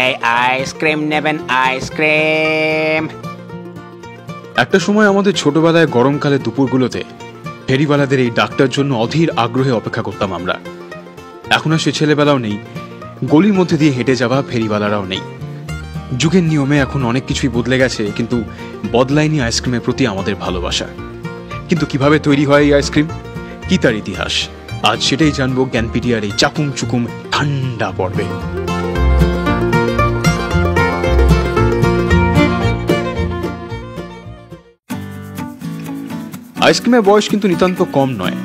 এই আইসক্রিম নেবেন? আইসক্রিম। একটা সময় আমাদের ছোটবেলায় গরমকালে দুপুরগুলোতে ফেরিওয়ালাদের এই ডাকটার জন্য অধীর আগ্রহে অপেক্ষা করতাম আমরা। এখন আর সে ছেলেবেলাও নেই, গলির মধ্যে দিয়ে হেঁটে যাওয়া ফেরিওয়ালারাও নেই। যুগের নিয়মে এখন অনেক কিছুই বদলে গেছে, কিন্তু বদলায়নি আইসক্রিমের প্রতি আমাদের ভালোবাসা। কিন্তু কিভাবে তৈরি হয় এই আইসক্রিম, কি তার ইতিহাস, আজ সেটাই জানবো জ্ঞানপিডিয়ার এই চাকুম চুকুম ঠান্ডা পর্বে। আইসক্রিমের বয়স কিন্তু নিতান্ত কম নয়।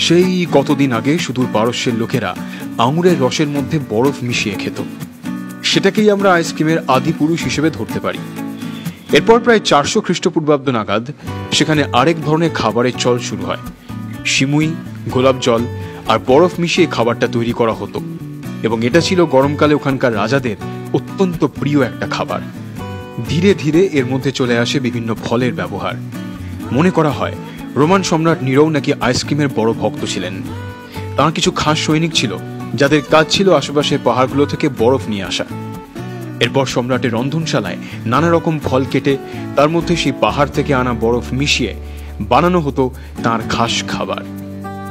সেই কতদিন আগে সুদূর পারস্যের লোকেরা আঙুরের রসের মধ্যে বরফ মিশিয়ে খেত। সেটাকেই আমরা আইসক্রিমের আদি পুরুষ হিসেবে ধরতে পারি। এরপর প্রায় 400 খ্রিস্টপূর্বাব্দ নাগাদ সেখানে আরেক ধরনের খাবারের চল শুরু হয়। সিমুই, গোলাপ জল আর বরফ মিশিয়ে খাবারটা তৈরি করা হতো, এবং এটা ছিল গরমকালে ওখানকার রাজাদের অত্যন্ত প্রিয় একটা খাবার। ধীরে ধীরে এর মধ্যে চলে আসে বিভিন্ন ফলের ব্যবহার। মনে করা হয় রোমান সম্রাট নিরও নাকি আইসক্রিমের বড় ভক্ত ছিলেন। তাঁর কিছু খাস সৈনিক ছিল যাদের কাজ ছিল আশেপাশের পাহাড়গুলো থেকে বরফ নিয়ে আসা। এরপর সম্রাটের রন্ধনশালায় নানা রকম ফল কেটে তার মধ্যে সেই পাহাড় থেকে আনা বরফ মিশিয়ে বানানো হতো তাঁর খাস খাবার।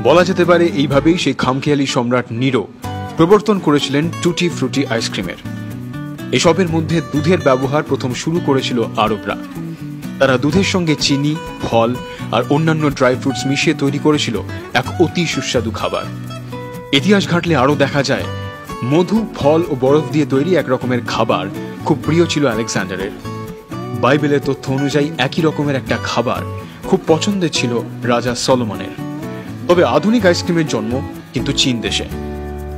বলা যেতে পারে এইভাবেই সেই খামখেয়ালি সম্রাট নিরো প্রবর্তন করেছিলেন টুটি ফ্রুটি আইসক্রিমের। এসবের মধ্যে দুধের ব্যবহার প্রথম শুরু করেছিল আরবরা। তারা দুধের সঙ্গে চিনি, ফল আর অন্যান্য ড্রাই ফ্রুটস মিশিয়ে তৈরি করেছিল এক অতি সুস্বাদু খাবার। ইতিহাস ঘাটলে আরও দেখা যায় মধু, ফল ও বরফ দিয়ে তৈরি এক রকমের খাবার খুব প্রিয় ছিল আলেকজান্ডারের। বাইবেলের তথ্য অনুযায়ী একই রকমের একটা খাবার খুব পছন্দের ছিল রাজা সলোমনের। তবে আধুনিক আইসক্রিমের জন্ম কিন্তু চীন দেশে।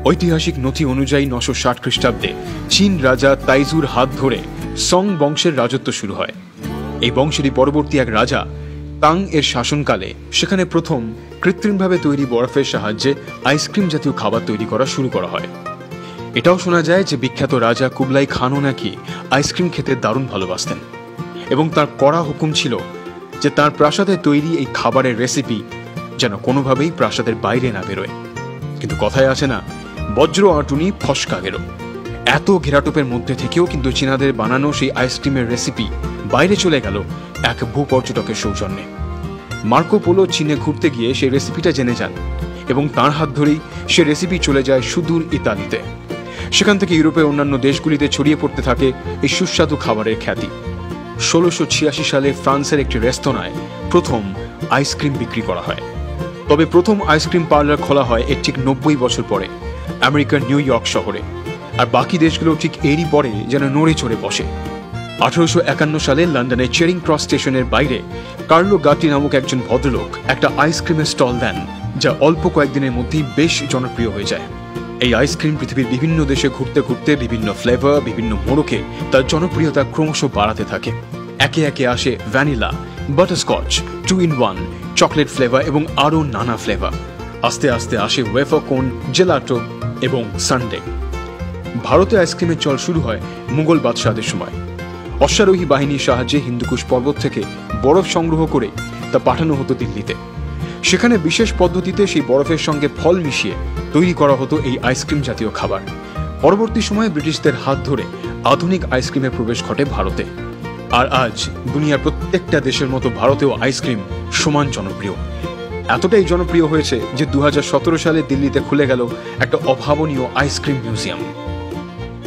ঐতিহাসিক নথি অনুযায়ী 960 খ্রিস্টাব্দে চীন রাজা তাইজুর হাত ধরে সং বংশের রাজত্ব শুরু হয়। এই বংশেরই পরবর্তী এক রাজা তাং এর শাসনকালে সেখানে প্রথম কৃত্রিমভাবে তৈরি বরফের সাহায্যে আইসক্রিম জাতীয় খাবার তৈরি করা শুরু করা হয়। এটাও শোনা যায় যে বিখ্যাত রাজা কুবলাই খানও নাকি আইসক্রিম খেতে দারুণ ভালোবাসতেন, এবং তার কড়া হুকুম ছিল যে তার প্রাসাদে তৈরি এই খাবারের রেসিপি যেন কোনোভাবেই প্রাসাদের বাইরে না বেরোয়। কিন্তু কথায় আছে না, বজ্র আঁটুনি ফসকা গেল। এত ঘেরাটোপের মধ্যে থেকেও কিন্তু চীনাদের বানানো সেই আইসক্রিমের রেসিপি বাইরে চলে গেল এক ভূপর্যটকের সৌজন্যে। মার্কো পোলো চীনে ঘুরতে গিয়ে সেই রেসিপিটা জেনে যান, এবং তাঁর হাত ধরেই সে রেসিপি চলে যায় সুদূর ইতালিতে। সেখান থেকে ইউরোপের অন্যান্য দেশগুলিতে ছড়িয়ে পড়তে থাকে এই সুস্বাদু খাবারের খ্যাতি। 1686 সালে ফ্রান্সের একটি রেস্তোরাঁয় প্রথম আইসক্রিম বিক্রি করা হয়। তবে প্রথম আইসক্রিম পার্লার খোলা হয় এর ঠিক 90 বছর পরে আমেরিকার নিউ ইয়র্ক শহরে, আর বাকি দেশগুলো ঠিক এরই পরে যেন নড়ে চড়ে বসে। 1851 সালে লন্ডনের চেরিং ক্রস স্টেশনের বাইরে কার্লো গাটি নামক একজন ভদ্রলোক একটা আইসক্রিমের স্টল দেন, যা অল্প কয়েকদিনের মধ্যেই বেশ জনপ্রিয় হয়ে যায়। এই আইসক্রিম পৃথিবীর বিভিন্ন দেশে ঘুরতে ঘুরতে বিভিন্ন ফ্লেভার, বিভিন্ন মোড়কে তার জনপ্রিয়তা ক্রমশ বাড়াতে থাকে। একে একে আসে vanilla, butterscotch, 2-in-1, chocolate flavour এবং আরও নানা ফ্লেভার। আস্তে আস্তে আসে ওয়েফার কোন, জেলাটো এবং সানডে। ভারতে আইসক্রিমের চল শুরু হয় মুঘল বাদশাহদের সময়। অশ্বারোহী বাহিনীর সাহায্যে হিন্দুকুশ পর্বত থেকে বরফ সংগ্রহ করে তা পাঠানো হতো দিল্লিতে। সেখানে বিশেষ পদ্ধতিতে সেই বরফের সঙ্গে ফল মিশিয়ে তৈরি করা হতো এই আইসক্রিম জাতীয় খাবার। পরবর্তী সময়ে ব্রিটিশদের হাত ধরে আধুনিক আইসক্রিমের প্রবেশ ঘটে ভারতে। আর আজ দুনিয়ার প্রত্যেকটা দেশের মতো ভারতেও আইসক্রিম সমান জনপ্রিয়। এতটাই জনপ্রিয় হয়েছে যে 2017 সালে দিল্লিতে খুলে গেল একটা অভাবনীয় আইসক্রিম মিউজিয়াম।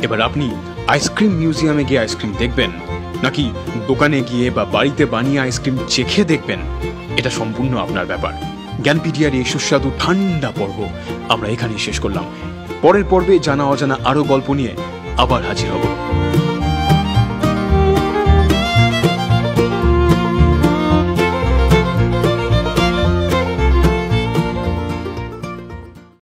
এবার আপনি আইসক্রিম মিউজিয়ামে গিয়ে আইসক্রিম দেখবেন, নাকি দোকানে গিয়ে বা বাড়িতে বানিয়ে আইসক্রিম চেখে দেখবেন, এটা সম্পূর্ণ আপনার ব্যাপার। জ্ঞানপিডিয়ার এই সুস্বাদু ঠান্ডা পর্ব আমরা এখানেই শেষ করলাম। পরের পর্বে জানা অজানা আরো গল্প নিয়ে আবার হাজির হব।